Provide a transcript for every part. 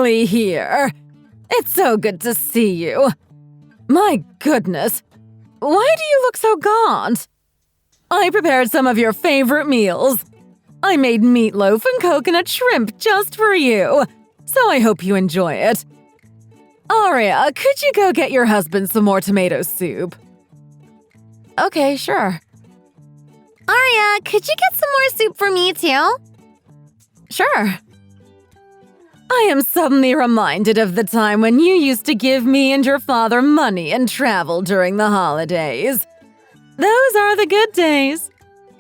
finally here! It's so good to see you. My goodness, why do you look so gaunt? I prepared some of your favorite meals. I made meatloaf and coconut shrimp just for you, so I hope you enjoy it. Aria, could you go get your husband some more tomato soup? Okay, sure. Aria, could you get some more soup for me too? Sure. I am suddenly reminded of the time when you used to give me and your father money and travel during the holidays. Those are the good days.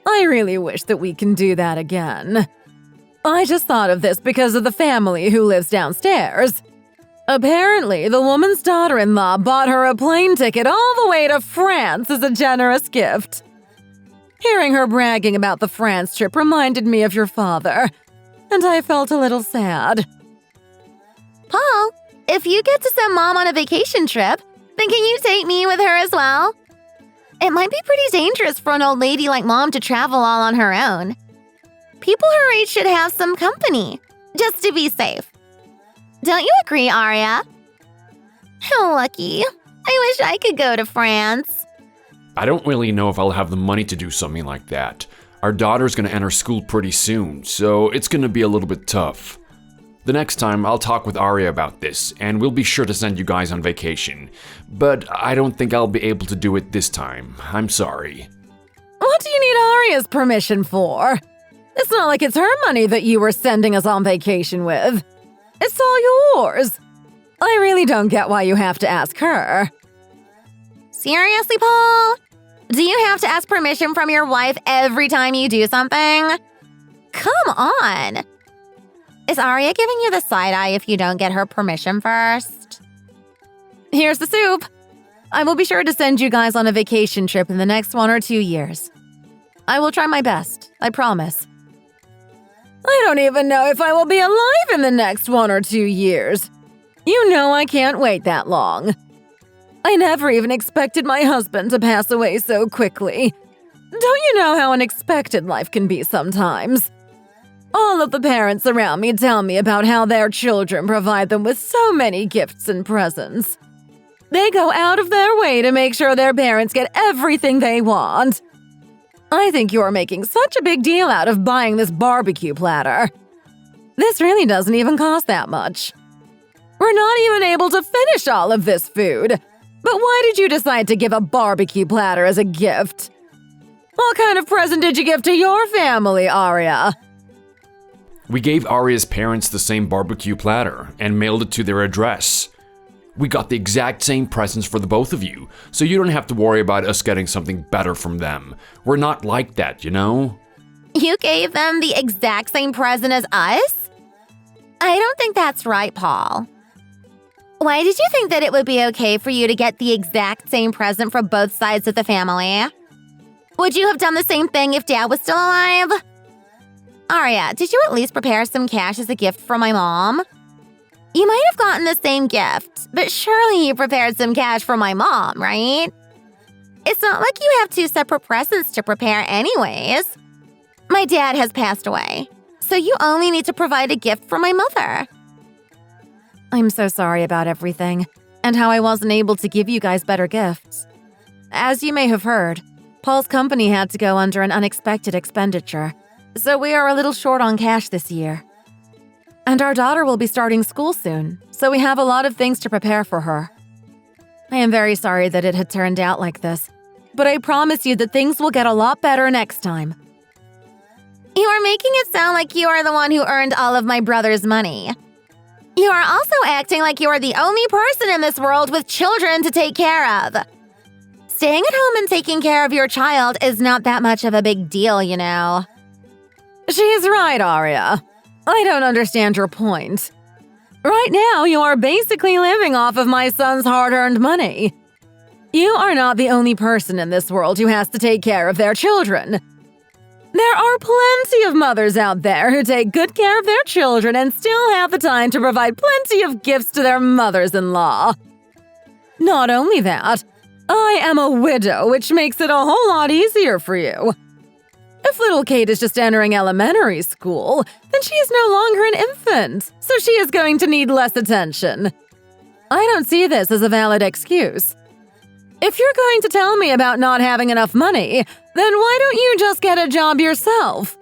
I really wish that we can do that again. I just thought of this because of the family who lives downstairs. Apparently, the woman's daughter-in-law bought her a plane ticket all the way to France as a generous gift. Hearing her bragging about the France trip reminded me of your father, and I felt a little sad. Paul, if you get to send Mom on a vacation trip, then can you take me with her as well? It might be pretty dangerous for an old lady like Mom to travel all on her own. People her age should have some company, just to be safe. Don't you agree, Aria? How lucky. I wish I could go to France. I don't really know if I'll have the money to do something like that. Our daughter's gonna enter school pretty soon, so it's gonna be a little bit tough. The next time, I'll talk with Aria about this, and we'll be sure to send you guys on vacation. But I don't think I'll be able to do it this time. I'm sorry. What do you need Aria's permission for? It's not like it's her money that you were sending us on vacation with. It's all yours. I really don't get why you have to ask her. Seriously, Paul? Do you have to ask permission from your wife every time you do something? Come on. Is Aria giving you the side eye if you don't get her permission first? Here's the soup. I will be sure to send you guys on a vacation trip in the next 1 or 2 years. I will try my best, I promise. I don't even know if I will be alive in the next 1 or 2 years. You know I can't wait that long. I never even expected my husband to pass away so quickly. Don't you know how unexpected life can be sometimes? All of the parents around me tell me about how their children provide them with so many gifts and presents. They go out of their way to make sure their parents get everything they want. I think you're making such a big deal out of buying this barbecue platter. This really doesn't even cost that much. We're not even able to finish all of this food. But why did you decide to give a barbecue platter as a gift? What kind of present did you give to your family, Aria? We gave Aria's parents the same barbecue platter and mailed it to their address. We got the exact same presents for the both of you, so you don't have to worry about us getting something better from them. We're not like that, you know? You gave them the exact same present as us? I don't think that's right, Paul. Why did you think that it would be okay for you to get the exact same present for both sides of the family? Would you have done the same thing if Dad was still alive? Aria, did you at least prepare some cash as a gift for my mom? You might have gotten the same gift, but surely you prepared some cash for my mom, right? It's not like you have 2 separate presents to prepare anyways. My dad has passed away, so you only need to provide a gift for my mother. I'm so sorry about everything, and how I wasn't able to give you guys better gifts. As you may have heard, Paul's company had to go under an unexpected expenditure, so we are a little short on cash this year. And our daughter will be starting school soon, so we have a lot of things to prepare for her. I am very sorry that it had turned out like this, but I promise you that things will get a lot better next time. You are making it sound like you are the one who earned all of my brother's money. You are also acting like you are the only person in this world with children to take care of. Staying at home and taking care of your child is not that much of a big deal, you know. She's right, Aria. I don't understand your point. Right now, you are basically living off of my son's hard-earned money. You are not the only person in this world who has to take care of their children. There are plenty of mothers out there who take good care of their children and still have the time to provide plenty of gifts to their mothers-in-law. Not only that, I am a widow, which makes it a whole lot easier for you. If If little Kate is just entering elementary school, then she is no longer an infant, so she is going to need less attention. I don't see this as a valid excuse. If you're going to tell me about not having enough money, then why don't you just get a job yourself?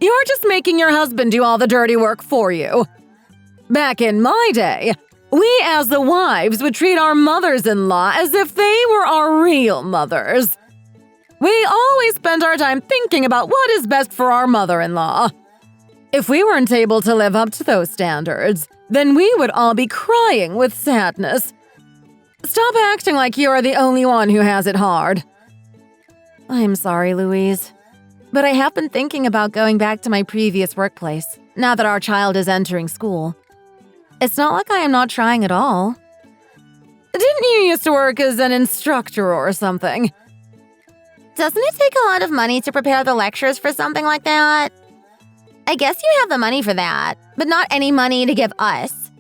You're just making your husband do all the dirty work for you. Back in my day, we as the wives would treat our mothers-in-law as if they were our real mothers. We always spent our time thinking about what is best for our mother-in-law. If we weren't able to live up to those standards, then we would all be crying with sadness. Stop acting like you are the only one who has it hard. I'm sorry, Louise, but I have been thinking about going back to my previous workplace now that our child is entering school. It's not like I am not trying at all. Didn't you used to work as an instructor or something? Doesn't it take a lot of money to prepare the lectures for something like that? I guess you have the money for that, but not any money to give us.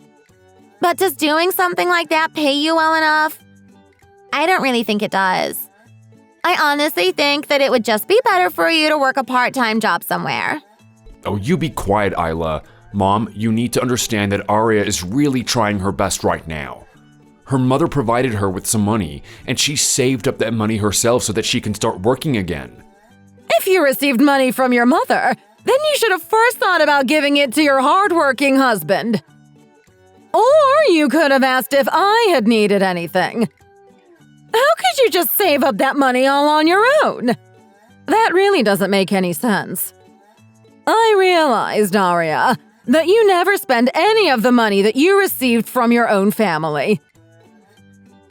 But does doing something like that pay you well enough? I don't really think it does. I honestly think that it would just be better for you to work a part-time job somewhere. Oh, you be quiet, Isla. Mom, you need to understand that Aria is really trying her best right now. Her mother provided her with some money, and she saved up that money herself so that she can start working again. If you received money from your mother, then you should have first thought about giving it to your hardworking husband. Or you could have asked if I had needed anything. How could you just save up that money all on your own? That really doesn't make any sense. I realized, Aria, that you never spend any of the money that you received from your own family.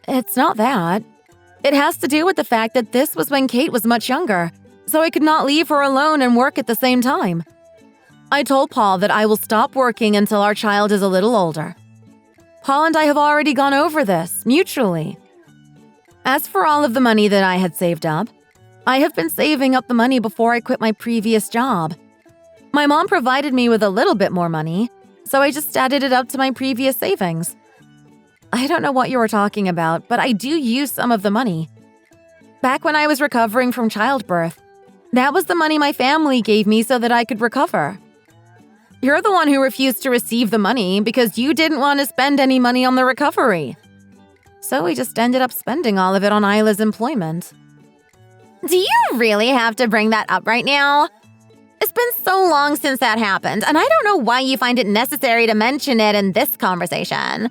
It's not that. It has to do with the fact that this was when Kate was much younger, so I could not leave her alone and work at the same time. I told Paul that I will stop working until our child is a little older. Paul and I have already gone over this, mutually. As for all of the money that I had saved up, I have been saving up the money before I quit my previous job. My mom provided me with a little bit more money, so I just added it up to my previous savings. I don't know what you were talking about, but I do use some of the money. Back when I was recovering from childbirth, that was the money my family gave me so that I could recover. You're the one who refused to receive the money because you didn't want to spend any money on the recovery. So we just ended up spending all of it on Isla's employment. Do you really have to bring that up right now? It's been so long since that happened, and I don't know why you find it necessary to mention it in this conversation.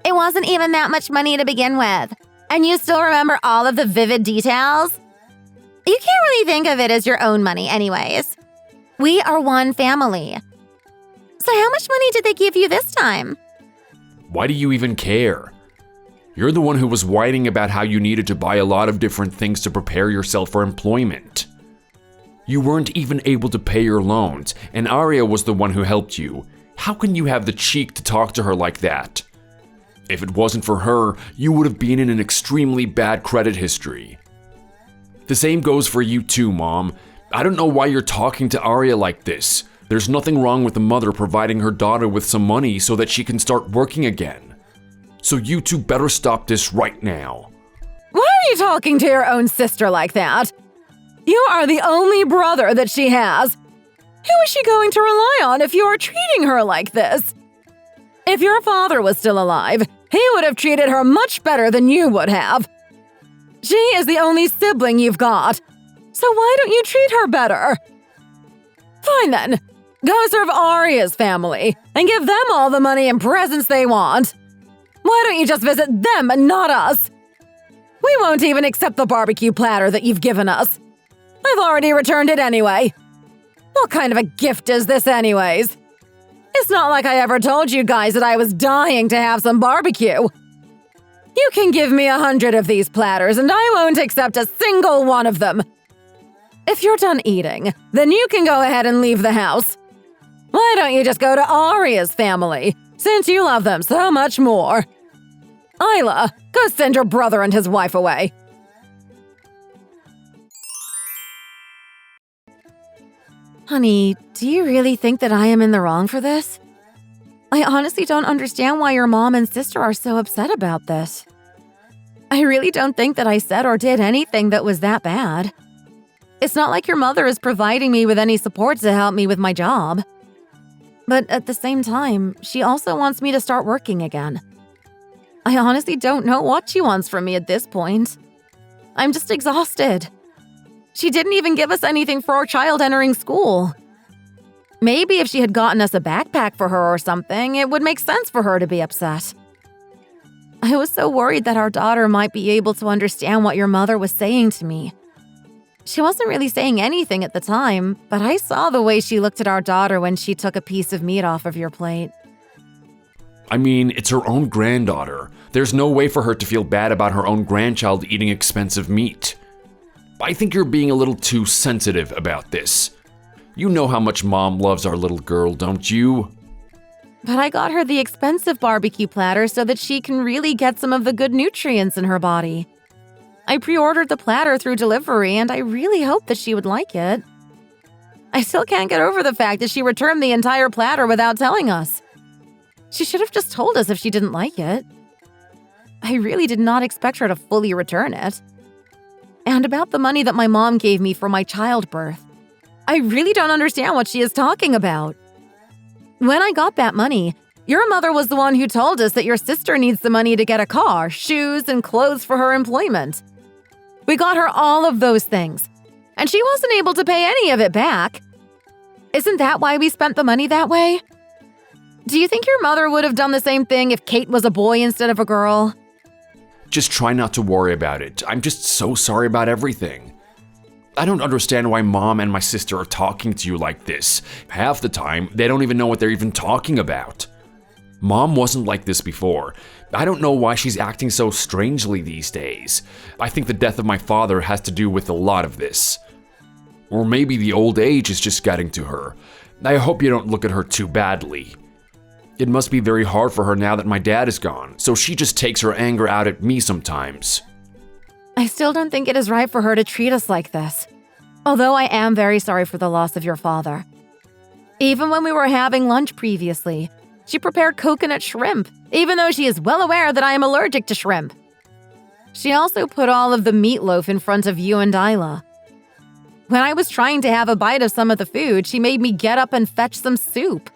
It wasn't even that much money to begin with, and you still remember all of the vivid details? You can't really think of it as your own money anyways. We are one family. So how much money did they give you this time? Why do you even care? You're the one who was whining about how you needed to buy a lot of different things to prepare yourself for employment. You weren't even able to pay your loans, and Aria was the one who helped you. How can you have the cheek to talk to her like that? If it wasn't for her, you would have been in an extremely bad credit history. The same goes for you too, Mom. I don't know why you're talking to Aria like this. There's nothing wrong with a mother providing her daughter with some money so that she can start working again. So you two better stop this right now. Why are you talking to your own sister like that? You are the only brother that she has. Who is she going to rely on if you are treating her like this? If your father was still alive, he would have treated her much better than you would have. She is the only sibling you've got, so why don't you treat her better? Fine then, go serve Aria's family and give them all the money and presents they want. Why don't you just visit them and not us? We won't even accept the barbecue platter that you've given us. I've already returned it anyway. What kind of a gift is this anyways? It's not like I ever told you guys that I was dying to have some barbecue. You can give me 100 of these platters and I won't accept a single one of them. If you're done eating, then you can go ahead and leave the house. Why don't you just go to Aria's family, since you love them so much more? Isla, go send your brother and his wife away. Honey, do you really think that I am in the wrong for this? I honestly don't understand why your mom and sister are so upset about this. I really don't think that I said or did anything that was that bad. It's not like your mother is providing me with any support to help me with my job. But at the same time, she also wants me to start working again. I honestly don't know what she wants from me at this point. I'm just exhausted. She didn't even give us anything for our child entering school. Maybe if she had gotten us a backpack for her or something, it would make sense for her to be upset. I was so worried that our daughter might be able to understand what your mother was saying to me. She wasn't really saying anything at the time, but I saw the way she looked at our daughter when she took a piece of meat off of your plate. I mean, it's her own granddaughter. There's no way for her to feel bad about her own grandchild eating expensive meat. I think you're being a little too sensitive about this. You know how much Mom loves our little girl, don't you? But I got her the expensive barbecue platter so that she can really get some of the good nutrients in her body. I pre-ordered the platter through delivery, and I really hoped that she would like it. I still can't get over the fact that she returned the entire platter without telling us. She should have just told us if she didn't like it. I really did not expect her to fully return it. And about the money that my mom gave me for my childbirth, I really don't understand what she is talking about. When I got that money, your mother was the one who told us that your sister needs the money to get a car, shoes, and clothes for her employment. We got her all of those things, and she wasn't able to pay any of it back. Isn't that why we spent the money that way? Do you think your mother would have done the same thing if Kate was a boy instead of a girl? Just try not to worry about it. I'm just so sorry about everything. I don't understand why Mom and my sister are talking to you like this. Half the time, they don't even know what they're even talking about. Mom wasn't like this before. I don't know why she's acting so strangely these days. I think the death of my father has to do with a lot of this. Or maybe the old age is just getting to her. I hope you don't look at her too badly. It must be very hard for her now that my dad is gone, so she just takes her anger out at me sometimes. I still don't think it is right for her to treat us like this. Although I am very sorry for the loss of your father. Even when we were having lunch previously, she prepared coconut shrimp, even though she is well aware that I am allergic to shrimp. She also put all of the meatloaf in front of you and Isla. When I was trying to have a bite of some of the food, she made me get up and fetch some soup.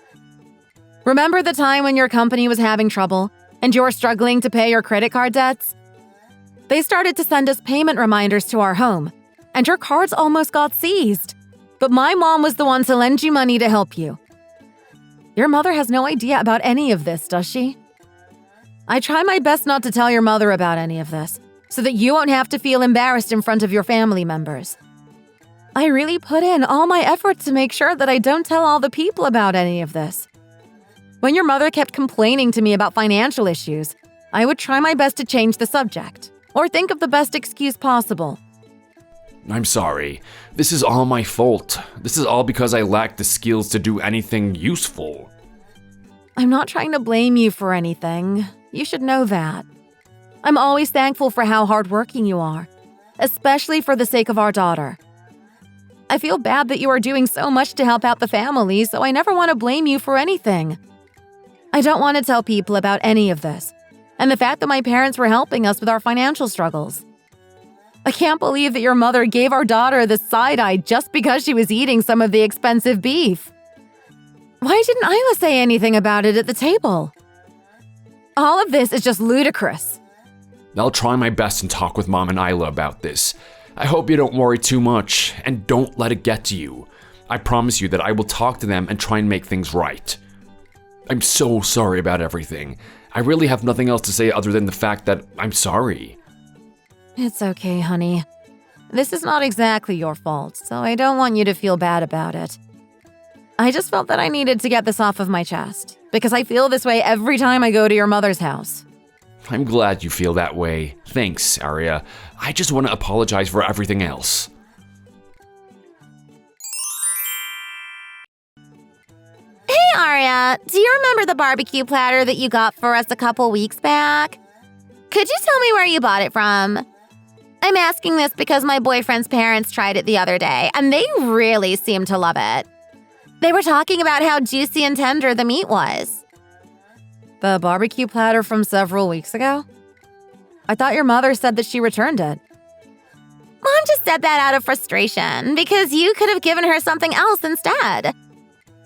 Remember the time when your company was having trouble and you were struggling to pay your credit card debts? They started to send us payment reminders to our home, and your cards almost got seized. But my mom was the one to lend you money to help you. Your mother has no idea about any of this, does she? I try my best not to tell your mother about any of this, so that you won't have to feel embarrassed in front of your family members. I really put in all my effort to make sure that I don't tell all the people about any of this. When your mother kept complaining to me about financial issues, I would try my best to change the subject, or think of the best excuse possible. I'm sorry. This is all my fault. This is all because I lack the skills to do anything useful. I'm not trying to blame you for anything. You should know that. I'm always thankful for how hardworking you are, especially for the sake of our daughter. I feel bad that you are doing so much to help out the family, so I never want to blame you for anything. I don't want to tell people about any of this, and the fact that my parents were helping us with our financial struggles. I can't believe that your mother gave our daughter the side eye just because she was eating some of the expensive beef. Why didn't Isla say anything about it at the table? All of this is just ludicrous. I'll try my best and talk with Mom and Isla about this. I hope you don't worry too much, and don't let it get to you. I promise you that I will talk to them and try and make things right. I'm so sorry about everything. I really have nothing else to say other than the fact that I'm sorry. It's okay, honey. This is not exactly your fault, so I don't want you to feel bad about it. I just felt that I needed to get this off of my chest, because I feel this way every time I go to your mother's house. I'm glad you feel that way. Thanks, Arya. I just want to apologize for everything else. Hey, Arya, do you remember the barbecue platter that you got for us a couple weeks back? Could you tell me where you bought it from? I'm asking this because my boyfriend's parents tried it the other day, and they really seemed to love it. They were talking about how juicy and tender the meat was. The barbecue platter from several weeks ago? I thought your mother said that she returned it. Mom just said that out of frustration because you could have given her something else instead.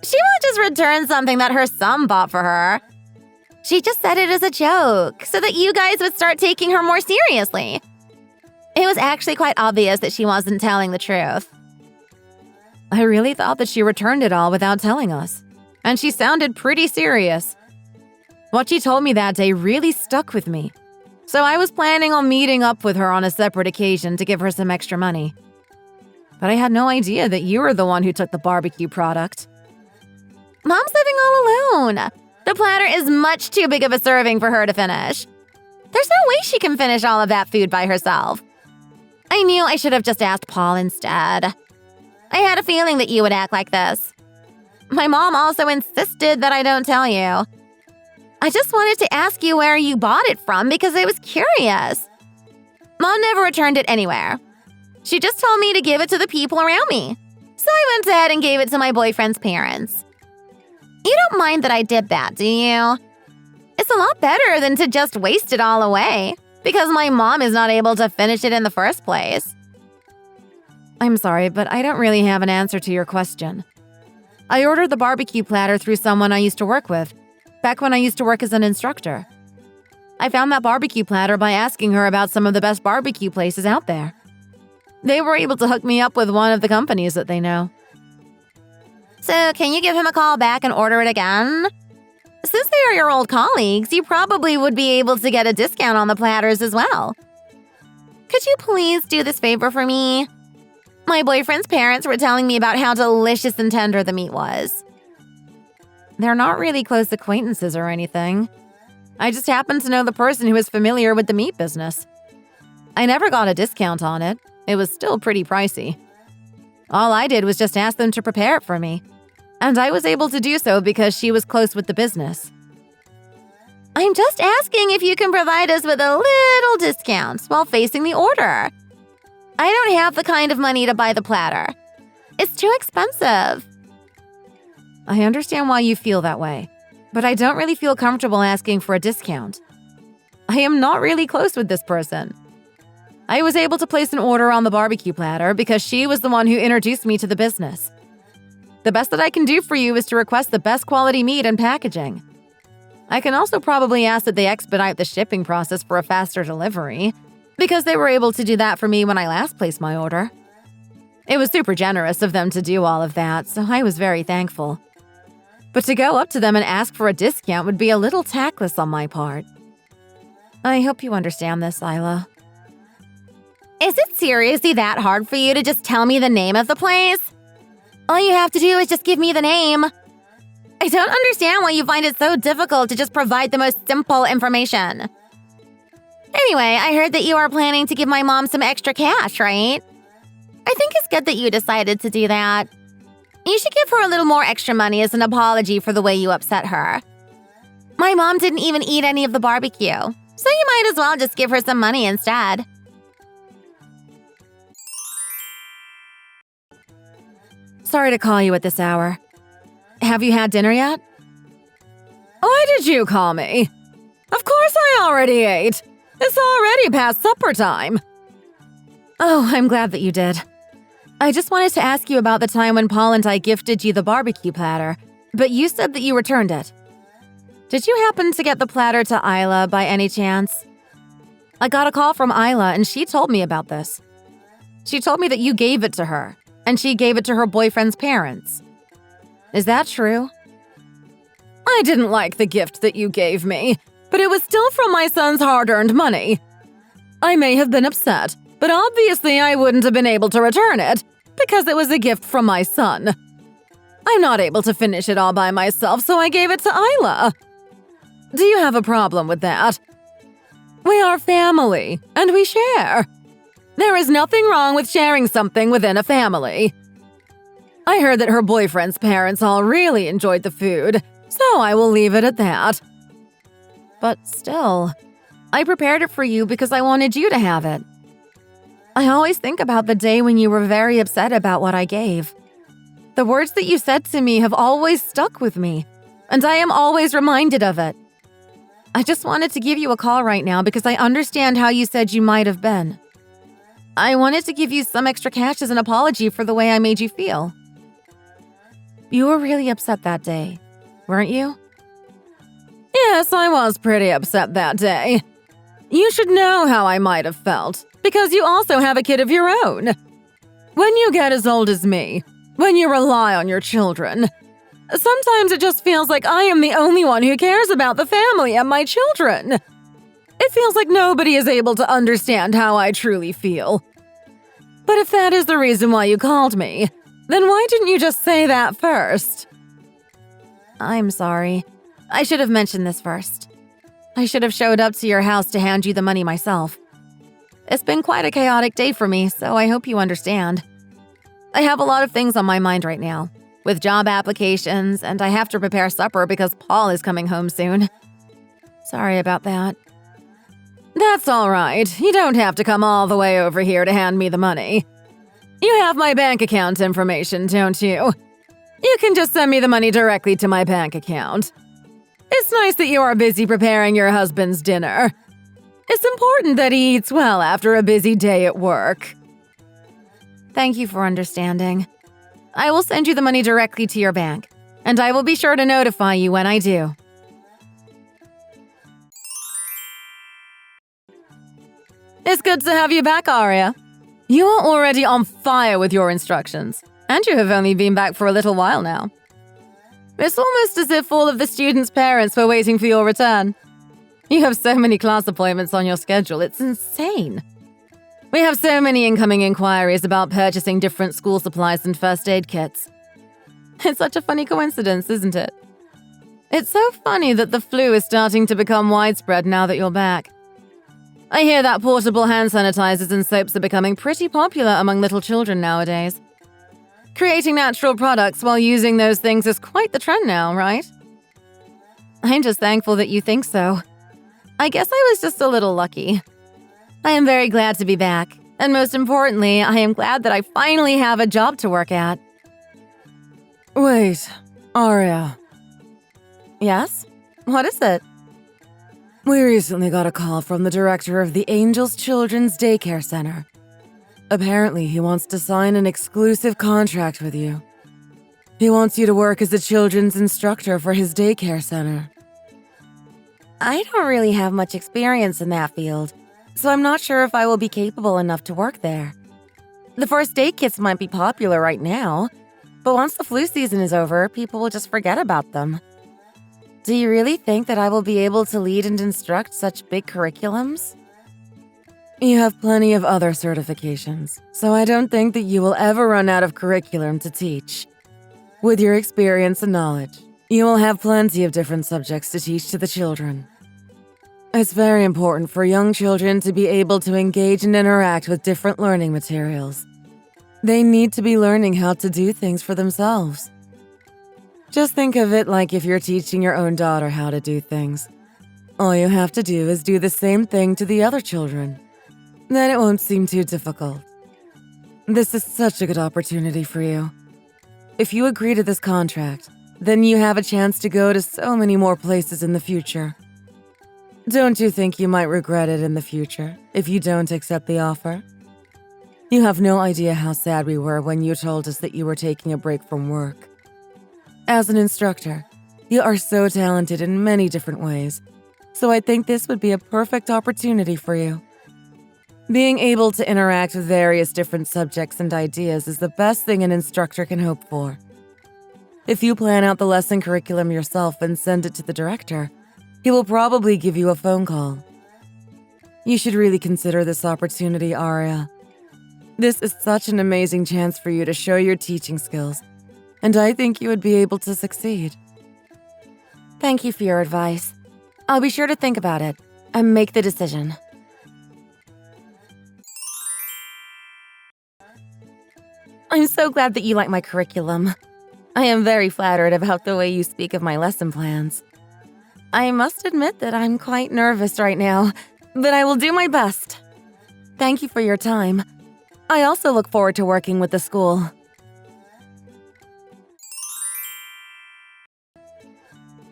She won't just return something that her son bought for her. She just said it as a joke so that you guys would start taking her more seriously. It was actually quite obvious that she wasn't telling the truth. I really thought that she returned it all without telling us, and she sounded pretty serious. What she told me that day really stuck with me, so I was planning on meeting up with her on a separate occasion to give her some extra money. But I had no idea that you were the one who took the barbecue product. Mom's living all alone. The platter is much too big of a serving for her to finish. There's no way she can finish all of that food by herself. I knew I should have just asked Paul instead. I had a feeling that you would act like this. My mom also insisted that I don't tell you. I just wanted to ask you where you bought it from because I was curious. Mom never returned it anywhere. She just told me to give it to the people around me. So I went ahead and gave it to my boyfriend's parents. You don't mind that I did that, do you? It's a lot better than to just waste it all away because my mom is not able to finish it in the first place. I'm sorry, but I don't really have an answer to your question. I ordered the barbecue platter through someone I used to work with, back when I used to work as an instructor. I found that barbecue platter by asking her about some of the best barbecue places out there. They were able to hook me up with one of the companies that they know. So can you give him a call back and order it again? Since they are your old colleagues, you probably would be able to get a discount on the platters as well. Could you please do this favor for me? My boyfriend's parents were telling me about how delicious and tender the meat was. They're not really close acquaintances or anything. I just happen to know the person who is familiar with the meat business. I never got a discount on it. It was still pretty pricey. All I did was just ask them to prepare it for me. And I was able to do so because she was close with the business. I'm just asking if you can provide us with a little discount while facing the order. I don't have the kind of money to buy the platter. It's too expensive. I understand why you feel that way, but I don't really feel comfortable asking for a discount. I am not really close with this person. I was able to place an order on the barbecue platter because she was the one who introduced me to the business. The best that I can do for you is to request the best quality meat and packaging. I can also probably ask that they expedite the shipping process for a faster delivery, because they were able to do that for me when I last placed my order. It was super generous of them to do all of that, so I was very thankful. But to go up to them and ask for a discount would be a little tactless on my part. I hope you understand this, Isla. Is it seriously that hard for you to just tell me the name of the place? All you have to do is just give me the name. I don't understand why you find it so difficult to just provide the most simple information. Anyway, I heard that you are planning to give my mom some extra cash, right? I think it's good that you decided to do that. You should give her a little more extra money as an apology for the way you upset her. My mom didn't even eat any of the barbecue, so you might as well just give her some money instead. Sorry to call you at this hour. Have you had dinner yet? Why did you call me? Of course I already ate. It's already past supper time. Oh, I'm glad that you did. I just wanted to ask you about the time when Paul and I gifted you the barbecue platter, but you said that you returned it. Did you happen to get the platter to Isla by any chance? I got a call from Isla and she told me about this. She told me that you gave it to her, and she gave it to her boyfriend's parents. Is that true? I didn't like the gift that you gave me, but it was still from my son's hard-earned money. I may have been upset, but obviously I wouldn't have been able to return it because it was a gift from my son. I'm not able to finish it all by myself, so I gave it to Isla. Do you have a problem with that? We are family, and we share. There is nothing wrong with sharing something within a family. I heard that her boyfriend's parents all really enjoyed the food, so I will leave it at that. But still, I prepared it for you because I wanted you to have it. I always think about the day when you were very upset about what I gave. The words that you said to me have always stuck with me, and I am always reminded of it. I just wanted to give you a call right now because I understand how you said you might have been. I wanted to give you some extra cash as an apology for the way I made you feel. You were really upset that day, weren't you? Yes, I was pretty upset that day. You should know how I might have felt, because you also have a kid of your own. When you get as old as me, when you rely on your children, sometimes it just feels like I am the only one who cares about the family and my children. It feels like nobody is able to understand how I truly feel. But if that is the reason why you called me, then why didn't you just say that first? I'm sorry. I should have mentioned this first. I should have showed up to your house to hand you the money myself. It's been quite a chaotic day for me, so I hope you understand. I have a lot of things on my mind right now, with job applications, and I have to prepare supper because Paul is coming home soon. Sorry about that. That's all right. You don't have to come all the way over here to hand me the money. You have my bank account information, don't you? You can just send me the money directly to my bank account. It's nice that you are busy preparing your husband's dinner. It's important that he eats well after a busy day at work. Thank you for understanding. I will send you the money directly to your bank, and I will be sure to notify you when I do. It's good to have you back, Aria. You are already on fire with your instructions, and you have only been back for a little while now. It's almost as if all of the students' parents were waiting for your return. You have so many class appointments on your schedule, it's insane. We have so many incoming inquiries about purchasing different school supplies and first aid kits. It's such a funny coincidence, isn't it? It's so funny that the flu is starting to become widespread now that you're back. I hear that portable hand sanitizers and soaps are becoming pretty popular among little children nowadays. Creating natural products while using those things is quite the trend now, right? I'm just thankful that you think so. I guess I was just a little lucky. I am very glad to be back, and most importantly, I am glad that I finally have a job to work at. Wait, Aria. Yes? What is it? We recently got a call from the director of the Angels Children's Daycare Center. Apparently, he wants to sign an exclusive contract with you. He wants you to work as a children's instructor for his daycare center. I don't really have much experience in that field, so I'm not sure if I will be capable enough to work there. The first aid kits might be popular right now, but once the flu season is over, people will just forget about them. Do you really think that I will be able to lead and instruct such big curriculums? You have plenty of other certifications, so I don't think that you will ever run out of curriculum to teach. With your experience and knowledge, you will have plenty of different subjects to teach to the children. It's very important for young children to be able to engage and interact with different learning materials. They need to be learning how to do things for themselves. Just think of it like if you're teaching your own daughter how to do things. All you have to do is do the same thing to the other children. Then it won't seem too difficult. This is such a good opportunity for you. If you agree to this contract, then you have a chance to go to so many more places in the future. Don't you think you might regret it in the future if you don't accept the offer? You have no idea how sad we were when you told us that you were taking a break from work. As an instructor, you are so talented in many different ways, so I think this would be a perfect opportunity for you. Being able to interact with various different subjects and ideas is the best thing an instructor can hope for. If you plan out the lesson curriculum yourself and send it to the director, he will probably give you a phone call. You should really consider this opportunity, Aria. This is such an amazing chance for you to show your teaching skills, and I think you would be able to succeed. Thank you for your advice. I'll be sure to think about it and make the decision. I'm so glad that you like my curriculum. I am very flattered about the way you speak of my lesson plans. I must admit that I'm quite nervous right now, but I will do my best. Thank you for your time. I also look forward to working with the school.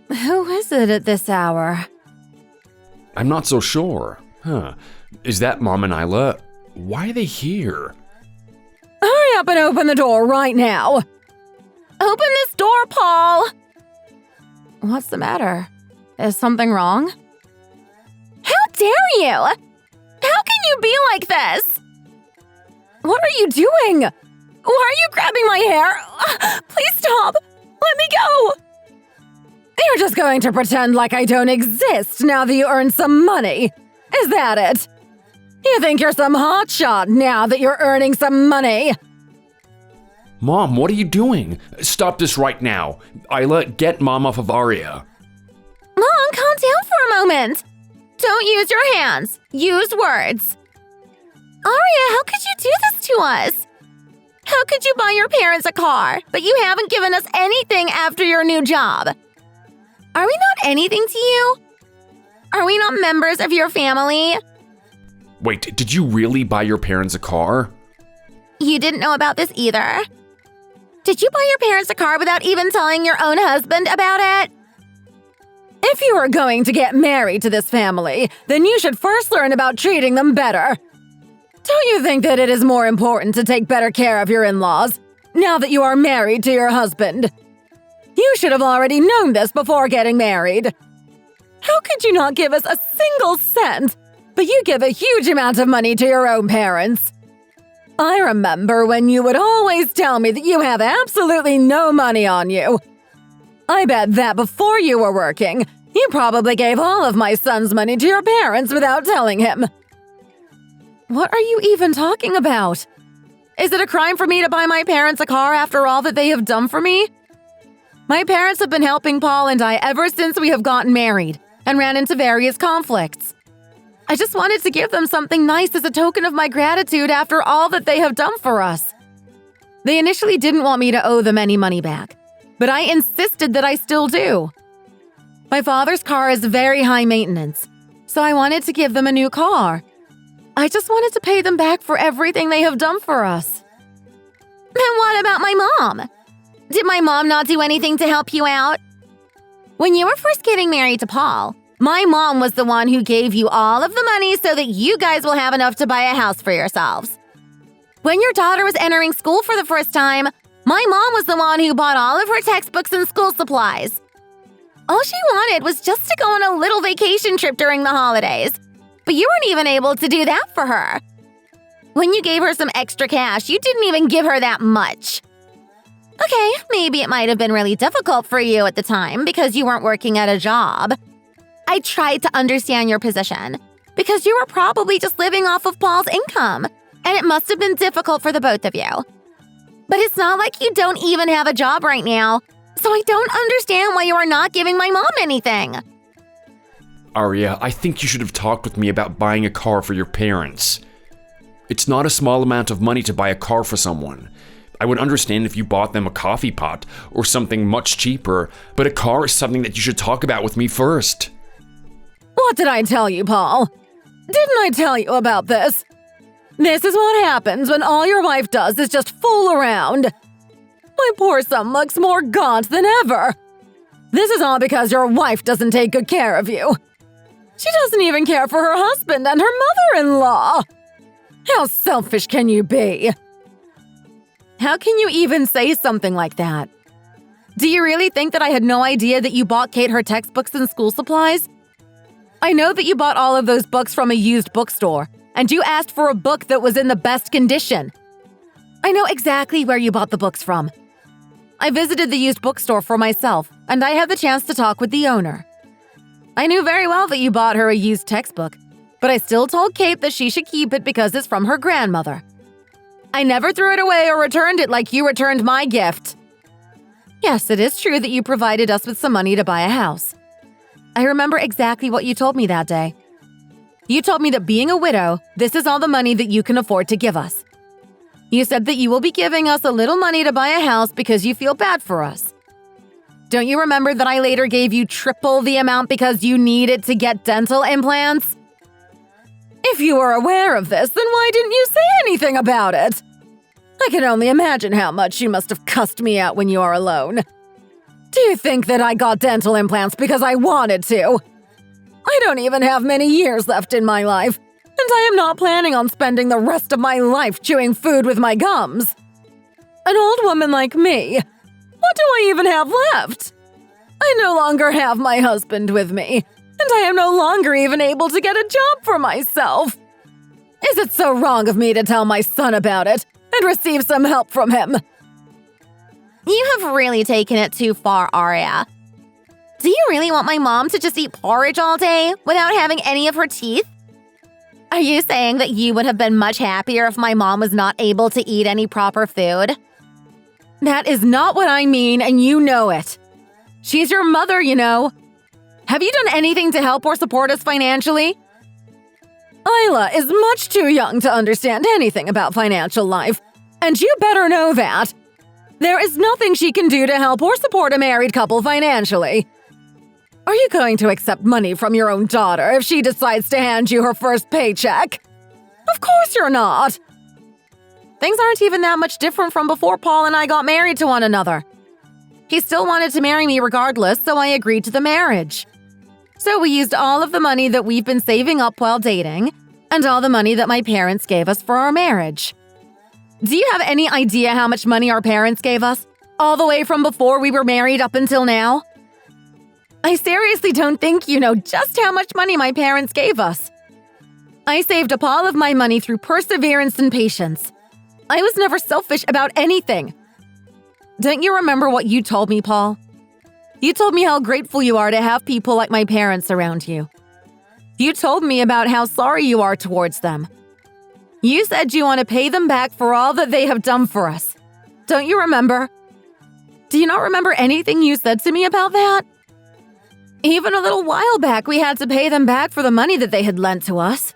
Who is it at this hour? I'm not so sure. Is that Mom and Isla? Why are they here? Hurry up and open the door right now! Open this door, Paul! What's the matter? Is something wrong? How dare you? How can you be like this? What are you doing? Why are you grabbing my hair? Please stop! Let me go! You're just going to pretend like I don't exist now that you earned some money. Is that it? You think you're some hotshot now that you're earning some money? Mom, what are you doing? Stop this right now. Isla, get Mom off of Aria. Mom, calm down for a moment. Don't use your hands. Use words. Aria, how could you do this to us? How could you buy your parents a car, but you haven't given us anything after your new job? Are we not anything to you? Are we not members of your family? Wait, did you really buy your parents a car? You didn't know about this either. Did you buy your parents a car without even telling your own husband about it? If you are going to get married to this family, then you should first learn about treating them better. Don't you think that it is more important to take better care of your in-laws now that you are married to your husband? You should have already known this before getting married. How could you not give us a single cent, but you give a huge amount of money to your own parents? I remember when you would always tell me that you have absolutely no money on you. I bet that before you were working, you probably gave all of my son's money to your parents without telling him. What are you even talking about? Is it a crime for me to buy my parents a car after all that they have done for me? My parents have been helping Paul and I ever since we have gotten married and ran into various conflicts. I just wanted to give them something nice as a token of my gratitude after all that they have done for us. They initially didn't want me to owe them any money back, but I insisted that I still do. My father's car is very high maintenance, so I wanted to give them a new car. I just wanted to pay them back for everything they have done for us. Then what about my mom? Did my mom not do anything to help you out? When you were first getting married to Paul, my mom was the one who gave you all of the money so that you guys will have enough to buy a house for yourselves. When your daughter was entering school for the first time, my mom was the one who bought all of her textbooks and school supplies. All she wanted was just to go on a little vacation trip during the holidays, but you weren't even able to do that for her. When you gave her some extra cash, you didn't even give her that much. Okay, maybe it might have been really difficult for you at the time because you weren't working at a job. I tried to understand your position because you were probably just living off of Paul's income, and it must have been difficult for the both of you. But it's not like you don't even have a job right now, so I don't understand why you are not giving my mom anything. Aria, I think you should have talked with me about buying a car for your parents. It's not a small amount of money to buy a car for someone. I would understand if you bought them a coffee pot or something much cheaper, but a car is something that you should talk about with me first. What did I tell you, Paul? Didn't I tell you about this? This is what happens when all your wife does is just fool around. My poor son looks more gaunt than ever. This is all because your wife doesn't take good care of you. She doesn't even care for her husband and her mother-in-law. How selfish can you be? How can you even say something like that? Do you really think that I had no idea that you bought Kate her textbooks and school supplies? I know that you bought all of those books from a used bookstore, and you asked for a book that was in the best condition. I know exactly where you bought the books from. I visited the used bookstore for myself, and I had the chance to talk with the owner. I knew very well that you bought her a used textbook, but I still told Kate that she should keep it because it's from her grandmother. I never threw it away or returned it like you returned my gift. Yes, it is true that you provided us with some money to buy a house. I remember exactly what you told me that day. You told me that being a widow, this is all the money that you can afford to give us. You said that you will be giving us a little money to buy a house because you feel bad for us. Don't you remember that I later gave you triple the amount because you needed to get dental implants? If you were aware of this, then why didn't you say anything about it? I can only imagine how much you must have cussed me out when you are alone. Do you think that I got dental implants because I wanted to? I don't even have many years left in my life. and I am not planning on spending the rest of my life chewing food with my gums. An old woman like me, what do I even have left? I no longer have my husband with me, and I am no longer even able to get a job for myself. Is it so wrong of me to tell my son about it and receive some help from him? You have really taken it too far, Aria. Do you really want my mom to just eat porridge all day without having any of her teeth? Are you saying that you would have been much happier if my mom was not able to eat any proper food? That is not what I mean, and you know it. She's your mother, you know. Have you done anything to help or support us financially? Isla is much too young to understand anything about financial life, and you better know that. There is nothing she can do to help or support a married couple financially. Are you going to accept money from your own daughter if she decides to hand you her first paycheck? Of course you're not. Things aren't even that much different from before Paul and I got married to one another. He still wanted to marry me regardless, so I agreed to the marriage. So we used all of the money that we've been saving up while dating, and all the money that my parents gave us for our marriage. Do you have any idea how much money our parents gave us? All the way from before we were married up until now? I seriously don't think you know just how much money my parents gave us. I saved up all of my money through perseverance and patience. I was never selfish about anything. Don't you remember what you told me, Paul? You told me how grateful you are to have people like my parents around you. You told me about how sorry you are towards them. You said you want to pay them back for all that they have done for us. Don't you remember? Do you not remember anything you said to me about that? Even a little while back, we had to pay them back for the money that they had lent to us.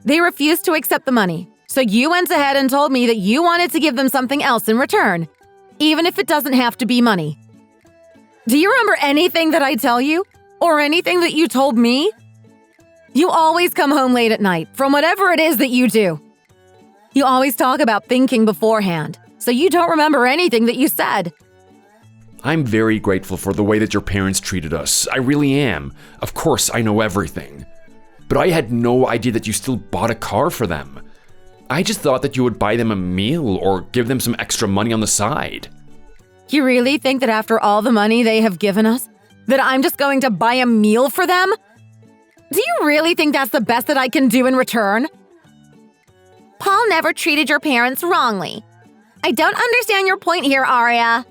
They refused to accept the money, so you went ahead and told me that you wanted to give them something else in return, even if it doesn't have to be money. Do you remember anything that I tell you? Or anything that you told me? You always come home late at night from whatever it is that you do. You always talk about thinking beforehand, so you don't remember anything that you said. I'm very grateful for the way that your parents treated us. I really am. Of course, I know everything. But I had no idea that you still bought a car for them. I just thought that you would buy them a meal or give them some extra money on the side. You really think that after all the money they have given us, that I'm just going to buy a meal for them? Do you really think that's the best that I can do in return? Paul never treated your parents wrongly. I don't understand your point here, Aria.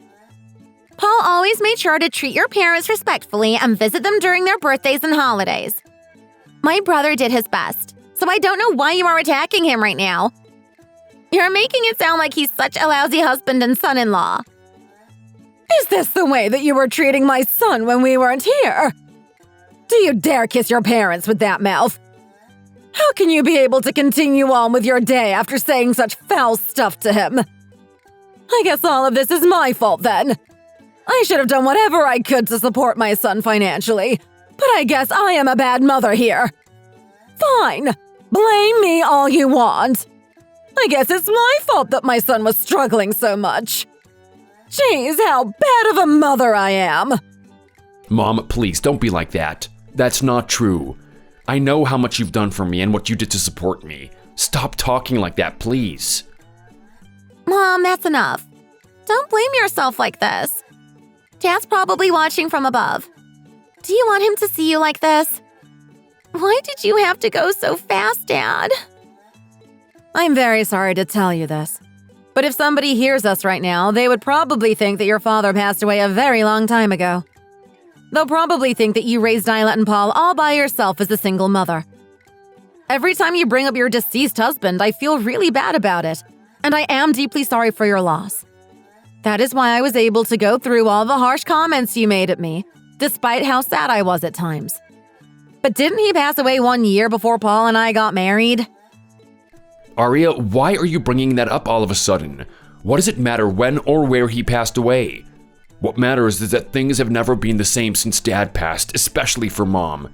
Paul always made sure to treat your parents respectfully and visit them during their birthdays and holidays. My brother did his best, so I don't know why you are attacking him right now. You're making it sound like he's such a lousy husband and son-in-law. Is this the way that you were treating my son when we weren't here? Do you dare kiss your parents with that mouth? How can you be able to continue on with your day after saying such foul stuff to him? I guess all of this is my fault then. I should have done whatever I could to support my son financially, but I guess I am a bad mother here. Fine, blame me all you want. I guess it's my fault that my son was struggling so much. Jeez, how bad of a mother I am. Mom, please don't be like that. That's not true. I know how much you've done for me and what you did to support me. Stop talking like that, please. Mom, that's enough. Don't blame yourself like this. Dad's probably watching from above. Do you want him to see you like this? Why did you have to go so fast, Dad? I'm very sorry to tell you this, but if somebody hears us right now, they would probably think that your father passed away a very long time ago. They'll probably think that you raised Isla and Paul all by yourself as a single mother. Every time you bring up your deceased husband, I feel really bad about it, and I am deeply sorry for your loss. That is why I was able to go through all the harsh comments you made at me, despite how sad I was at times. But didn't he pass away 1 year before Paul and I got married? Aria, why are you bringing that up all of a sudden? What does it matter when or where he passed away? What matters is that things have never been the same since Dad passed, especially for Mom.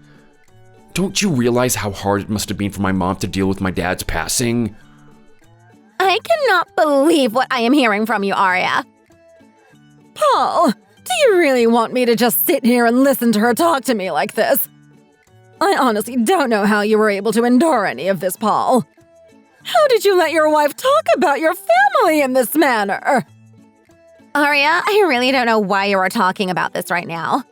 Don't you realize how hard it must have been for my mom to deal with my dad's passing? I cannot believe what I am hearing from you, Aria. Paul, do you really want me to just sit here and listen to her talk to me like this? I honestly don't know how you were able to endure any of this, Paul. How did you let your wife talk about your family in this manner? Aria, I really don't know why you are talking about this right now.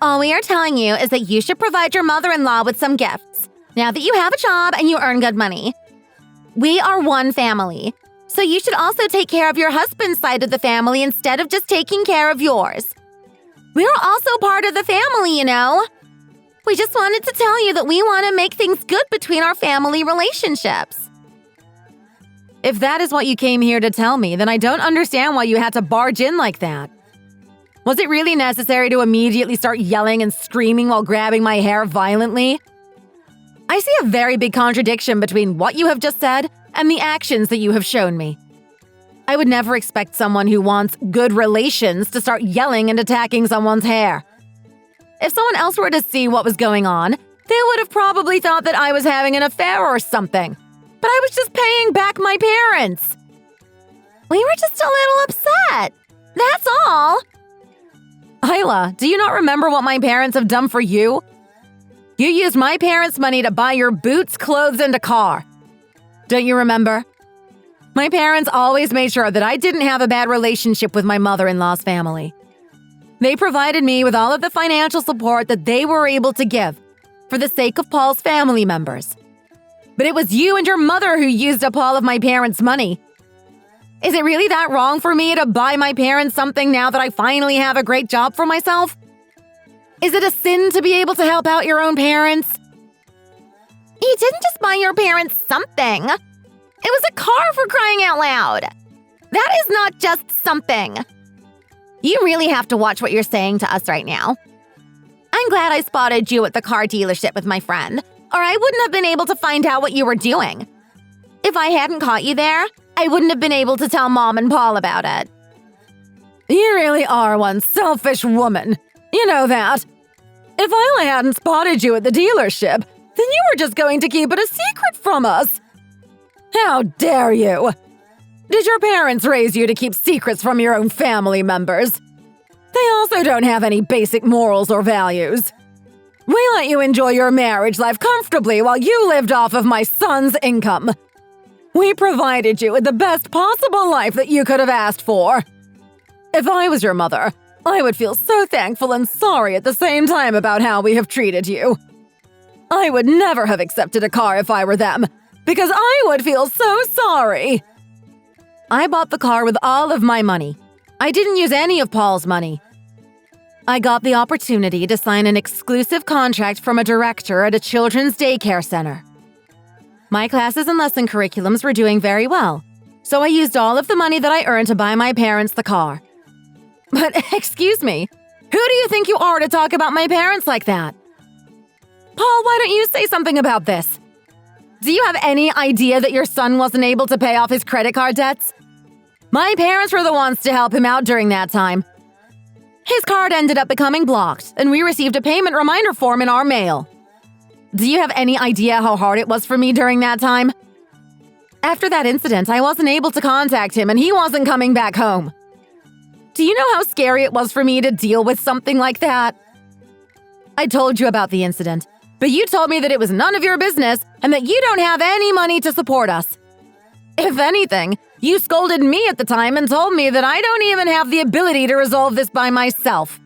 All we are telling you is that you should provide your mother-in-law with some gifts, now that you have a job and you earn good money. We are one family, so you should also take care of your husband's side of the family instead of just taking care of yours. We are also part of the family, you know. We just wanted to tell you that we want to make things good between our family relationships. If that is what you came here to tell me, then I don't understand why you had to barge in like that. Was it really necessary to immediately start yelling and screaming while grabbing my hair violently? I see a very big contradiction between what you have just said and the actions that you have shown me. I would never expect someone who wants good relations to start yelling and attacking someone's hair. If someone else were to see what was going on, they would have probably thought that I was having an affair or something. But I was just paying back my parents. We were just a little upset. That's all. Isla, do you not remember what my parents have done for you? You used my parents' money to buy your boots, clothes, and a car. Don't you remember? My parents always made sure that I didn't have a bad relationship with my mother-in-law's family. They provided me with all of the financial support that they were able to give for the sake of Paul's family members. But it was you and your mother who used up all of my parents' money. Is it really that wrong for me to buy my parents something now that I finally have a great job for myself? Is it a sin to be able to help out your own parents? You didn't just buy your parents something. It was a car, for crying out loud. That is not just something. You really have to watch what you're saying to us right now. I'm glad I spotted you at the car dealership with my friend, or I wouldn't have been able to find out what you were doing. If I hadn't caught you there, I wouldn't have been able to tell Mom and Paul about it. You really are one selfish woman. You know that. If Isla hadn't spotted you at the dealership, then you were just going to keep it a secret from us. How dare you! Did your parents raise you to keep secrets from your own family members? They also don't have any basic morals or values. We let you enjoy your marriage life comfortably while you lived off of my son's income. We provided you with the best possible life that you could have asked for. If I was your mother, I would feel so thankful and sorry at the same time about how we have treated you. I would never have accepted a car if I were them, because I would feel so sorry. I bought the car with all of my money. I didn't use any of Paul's money. I got the opportunity to sign an exclusive contract from a director at a children's daycare center. My classes and lesson curriculums were doing very well, so I used all of the money that I earned to buy my parents the car. But excuse me, who do you think you are to talk about my parents like that? Paul, why don't you say something about this? Do you have any idea that your son wasn't able to pay off his credit card debts? My parents were the ones to help him out during that time. His card ended up becoming blocked, and we received a payment reminder form in our mail. Do you have any idea how hard it was for me during that time? After that incident, I wasn't able to contact him, and he wasn't coming back home. Do you know how scary it was for me to deal with something like that? I told you about the incident, but you told me that it was none of your business and that you don't have any money to support us. If anything, you scolded me at the time and told me that I don't even have the ability to resolve this by myself.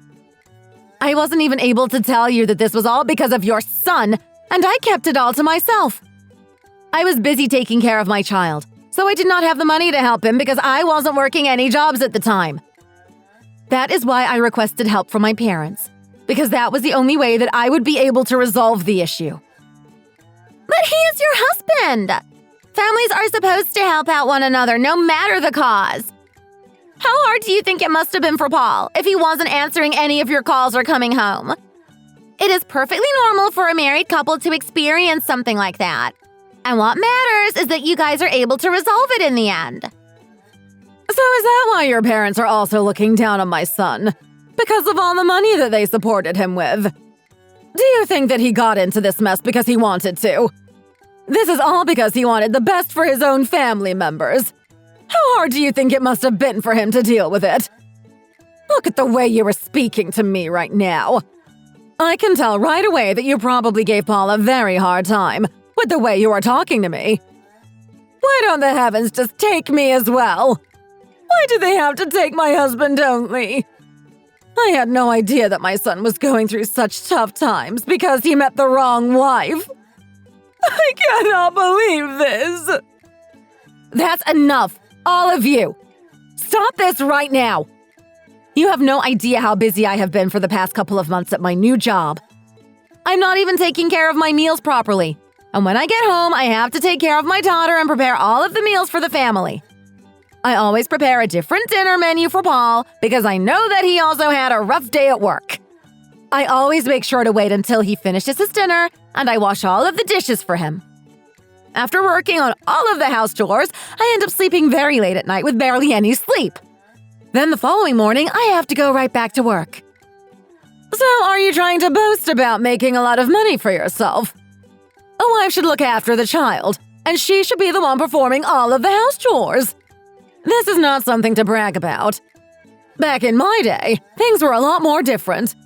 I wasn't even able to tell you that this was all because of your son, and I kept it all to myself. I was busy taking care of my child, so I did not have the money to help him because I wasn't working any jobs at the time. That is why I requested help from my parents, because that was the only way that I would be able to resolve the issue. But he is your husband! Families are supposed to help out one another, no matter the cause. How hard do you think it must have been for Paul if he wasn't answering any of your calls or coming home? It is perfectly normal for a married couple to experience something like that. And what matters is that you guys are able to resolve it in the end. So is that why your parents are also looking down on my son? Because of all the money that they supported him with? Do you think that he got into this mess because he wanted to? This is all because he wanted the best for his own family members. How hard do you think it must have been for him to deal with it? Look at the way you were speaking to me right now. I can tell right away that you probably gave Paul a very hard time with the way you are talking to me. Why don't the heavens just take me as well? Why do they have to take my husband only? I had no idea that my son was going through such tough times because he met the wrong wife. I cannot believe this. That's enough, all of you. Stop this right now. You have no idea how busy I have been for the past couple of months at my new job. I'm not even taking care of my meals properly. And when I get home, I have to take care of my daughter and prepare all of the meals for the family. I always prepare a different dinner menu for Paul because I know that he also had a rough day at work. I always make sure to wait until he finishes his dinner, and I wash all of the dishes for him. After working on all of the house chores, I end up sleeping very late at night with barely any sleep. Then the following morning, I have to go right back to work. So are you trying to boast about making a lot of money for yourself? A wife should look after the child, and she should be the one performing all of the house chores. This is not something to brag about. Back in my day, things were a lot more different.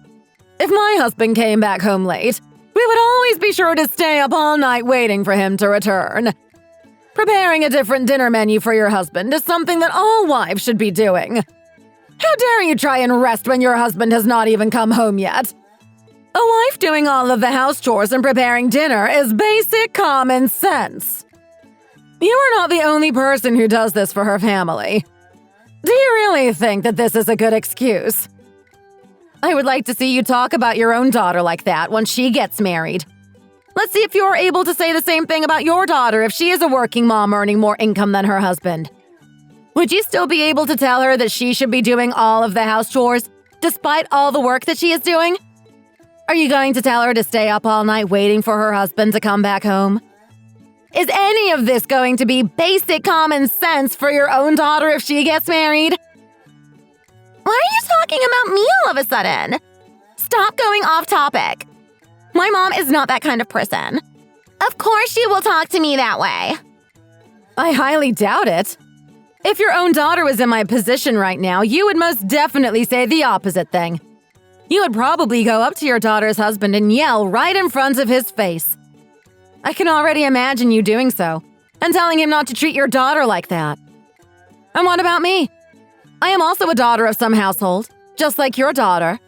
If my husband came back home late, we would always be sure to stay up all night waiting for him to return. Preparing a different dinner menu for your husband is something that all wives should be doing. How dare you try and rest when your husband has not even come home yet? A wife doing all of the house chores and preparing dinner is basic common sense. You are not the only person who does this for her family. Do you really think that this is a good excuse? I would like to see you talk about your own daughter like that when she gets married. Let's see if you're able to say the same thing about your daughter if she is a working mom earning more income than her husband. Would you still be able to tell her that she should be doing all of the house chores, despite all the work that she is doing? Are you going to tell her to stay up all night waiting for her husband to come back home? Is any of this going to be basic common sense for your own daughter if she gets married? Why are you talking about me all of a sudden? Stop going off topic. My mom is not that kind of person. Of course she will talk to me that way. I highly doubt it. If your own daughter was in my position right now, you would most definitely say the opposite thing. You would probably go up to your daughter's husband and yell right in front of his face. I can already imagine you doing so, and telling him not to treat your daughter like that. And what about me? I am also a daughter of some household, just like your daughter.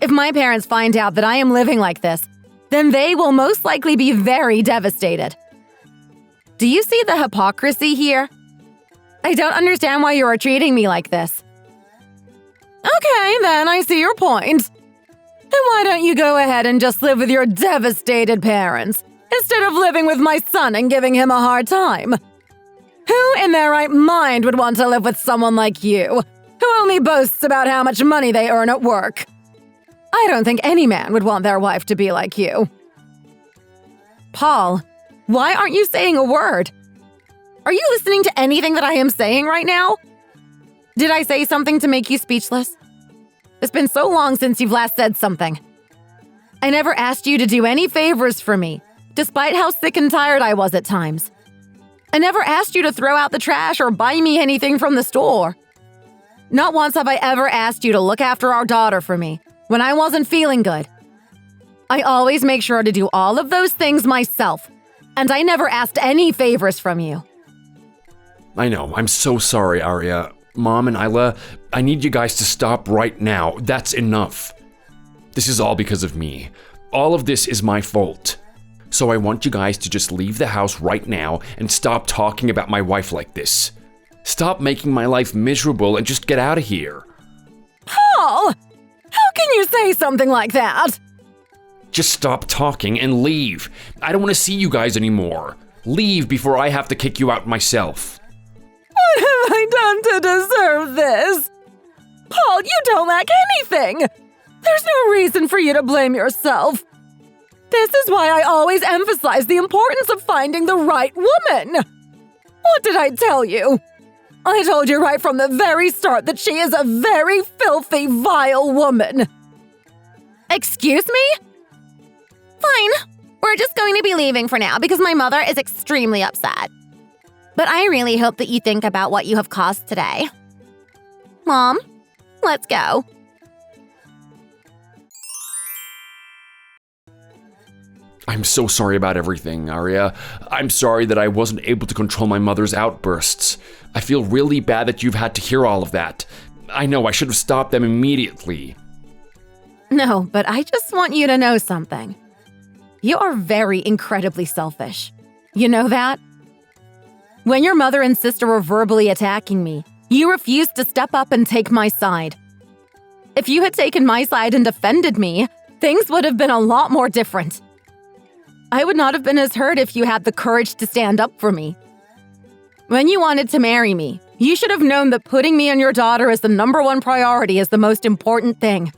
If my parents find out that I am living like this, then they will most likely be very devastated. Do you see the hypocrisy here? I don't understand why you are treating me like this. Okay, then I see your point. Then why don't you go ahead and just live with your devastated parents, instead of living with my son and giving him a hard time? Who in their right mind would want to live with someone like you, who only boasts about how much money they earn at work? I don't think any man would want their wife to be like you. Paul, why aren't you saying a word? Are you listening to anything that I am saying right now? Did I say something to make you speechless? It's been so long since you've last said something. I never asked you to do any favors for me, despite how sick and tired I was at times. I never asked you to throw out the trash or buy me anything from the store. Not once have I ever asked you to look after our daughter for me when I wasn't feeling good. I always make sure to do all of those things myself, and I never asked any favors from you. I know, I'm so sorry, Arya. Mom and Isla, I need you guys to stop right now. That's enough. This is all because of me. All of this is my fault. So I want you guys to just leave the house right now and stop talking about my wife like this. Stop making my life miserable and just get out of here. Paul! How can you say something like that? Just stop talking and leave. I don't want to see you guys anymore. Leave before I have to kick you out myself. What have I done to deserve this? Paul, you don't lack anything. There's no reason for you to blame yourself. This is why I always emphasize the importance of finding the right woman. What did I tell you? I told you right from the very start that she is a very filthy, vile woman. Excuse me? Fine. We're just going to be leaving for now because my mother is extremely upset. But I really hope that you think about what you have caused today. Mom, let's go. I'm so sorry about everything, Arya. I'm sorry that I wasn't able to control my mother's outbursts. I feel really bad that you've had to hear all of that. I know I should have stopped them immediately. No, but I just want you to know something. You are very incredibly selfish. You know that? When your mother and sister were verbally attacking me, you refused to step up and take my side. If you had taken my side and defended me, things would have been a lot more different. I would not have been as hurt if you had the courage to stand up for me. When you wanted to marry me, you should have known that putting me and your daughter as the #1 priority is the most important thing.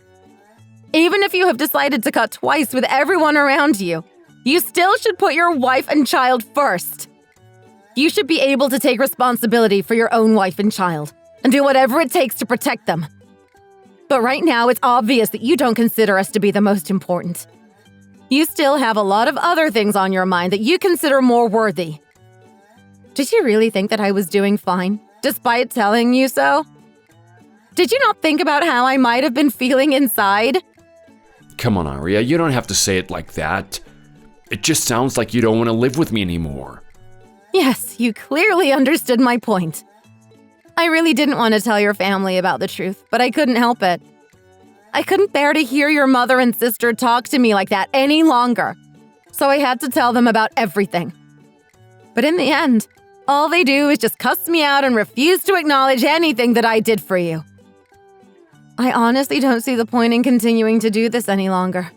Even if you have decided to cut twice with everyone around you, you still should put your wife and child first. You should be able to take responsibility for your own wife and child and do whatever it takes to protect them. But right now, it's obvious that you don't consider us to be the most important. You still have a lot of other things on your mind that you consider more worthy. Did you really think that I was doing fine, despite telling you so? Did you not think about how I might have been feeling inside? Come on, Arya, you don't have to say it like that. It just sounds like you don't want to live with me anymore. Yes, you clearly understood my point. I really didn't want to tell your family about the truth, but I couldn't help it. I couldn't bear to hear your mother and sister talk to me like that any longer, so I had to tell them about everything. But in the end, all they do is just cuss me out and refuse to acknowledge anything that I did for you. I honestly don't see the point in continuing to do this any longer.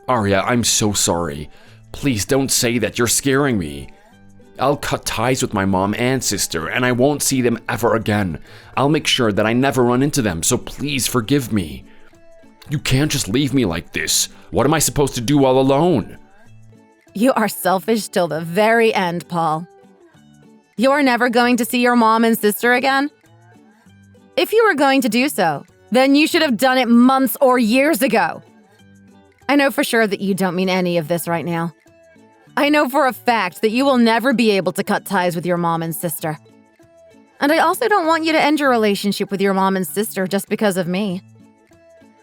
Arya, I'm so sorry. Please don't say that, you're scaring me. I'll cut ties with my mom and sister, and I won't see them ever again. I'll make sure that I never run into them, so please forgive me. You can't just leave me like this. What am I supposed to do all alone? You are selfish till the very end, Paul. You are never going to see your mom and sister again? If you were going to do so, then you should have done it months or years ago. I know for sure that you don't mean any of this right now. I know for a fact that you will never be able to cut ties with your mom and sister. And I also don't want you to end your relationship with your mom and sister just because of me.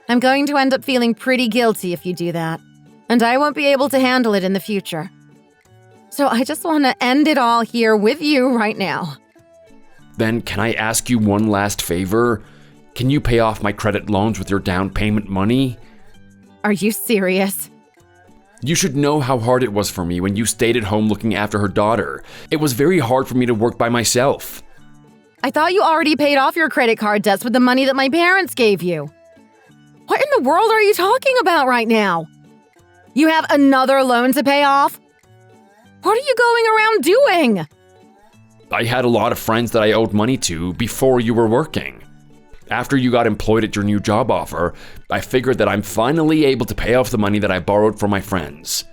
I'm going to end up feeling pretty guilty if you do that, and I won't be able to handle it in the future. So I just want to end it all here with you right now. Then can I ask you one last favor? Can you pay off my credit loans with your down payment money? Are you serious? You should know how hard it was for me when you stayed at home looking after her daughter. It was very hard for me to work by myself. I thought you already paid off your credit card debts with the money that my parents gave you. What in the world are you talking about right now? You have another loan to pay off? What are you going around doing? I had a lot of friends that I owed money to before you were working. After you got employed at your new job offer, I figured that I'm finally able to pay off the money that I borrowed from my friends.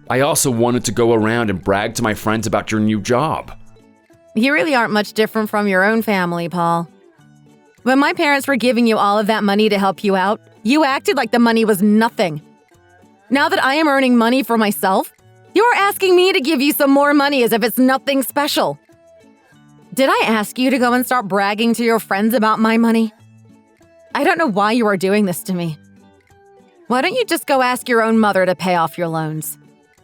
I also wanted to go around and brag to my friends about your new job. You really aren't much different from your own family, Paul. When my parents were giving you all of that money to help you out, you acted like the money was nothing. Now that I am earning money for myself, you're asking me to give you some more money as if it's nothing special. Did I ask you to go and start bragging to your friends about my money? I don't know why you are doing this to me. Why don't you just go ask your own mother to pay off your loans?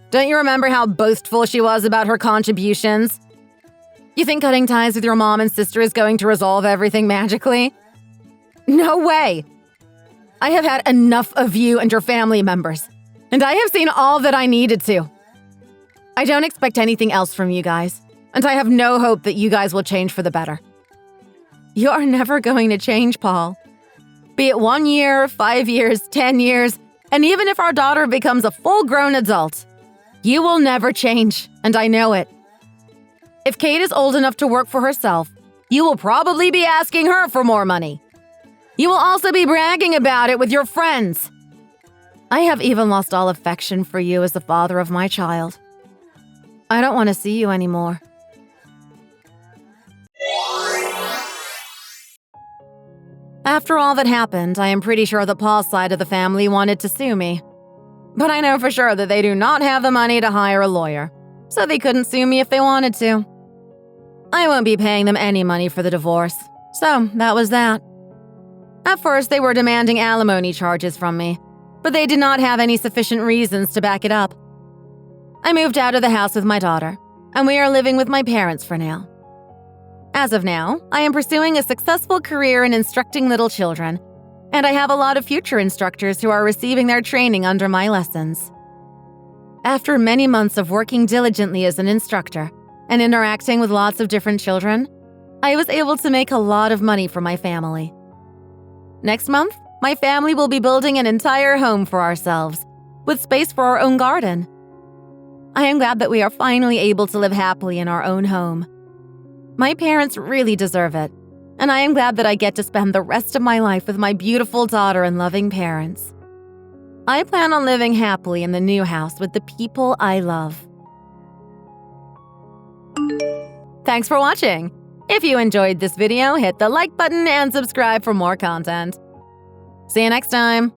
Don't you remember how boastful she was about her contributions? You think cutting ties with your mom and sister is going to resolve everything magically? No way! I have had enough of you and your family members, and I have seen all that I needed to. I don't expect anything else from you guys. And I have no hope that you guys will change for the better. You are never going to change, Paul. Be it 1 year, 5 years, 10 years, and even if our daughter becomes a full-grown adult, you will never change, and I know it. If Kate is old enough to work for herself, you will probably be asking her for more money. You will also be bragging about it with your friends. I have even lost all affection for you as the father of my child. I don't want to see you anymore. After all that happened, I am pretty sure that Paul's side of the family wanted to sue me. But I know for sure that they do not have the money to hire a lawyer, so they couldn't sue me if they wanted to. I won't be paying them any money for the divorce, so that was that. At first, they were demanding alimony charges from me, but they did not have any sufficient reasons to back it up. I moved out of the house with my daughter, and we are living with my parents for now. As of now, I am pursuing a successful career in instructing little children, and I have a lot of future instructors who are receiving their training under my lessons. After many months of working diligently as an instructor and interacting with lots of different children, I was able to make a lot of money for my family. Next month, my family will be building an entire home for ourselves, with space for our own garden. I am glad that we are finally able to live happily in our own home. My parents really deserve it, and I am glad that I get to spend the rest of my life with my beautiful daughter and loving parents. I plan on living happily in the new house with the people I love. Thanks for watching! If you enjoyed this video, hit the like button and subscribe for more content. See you next time!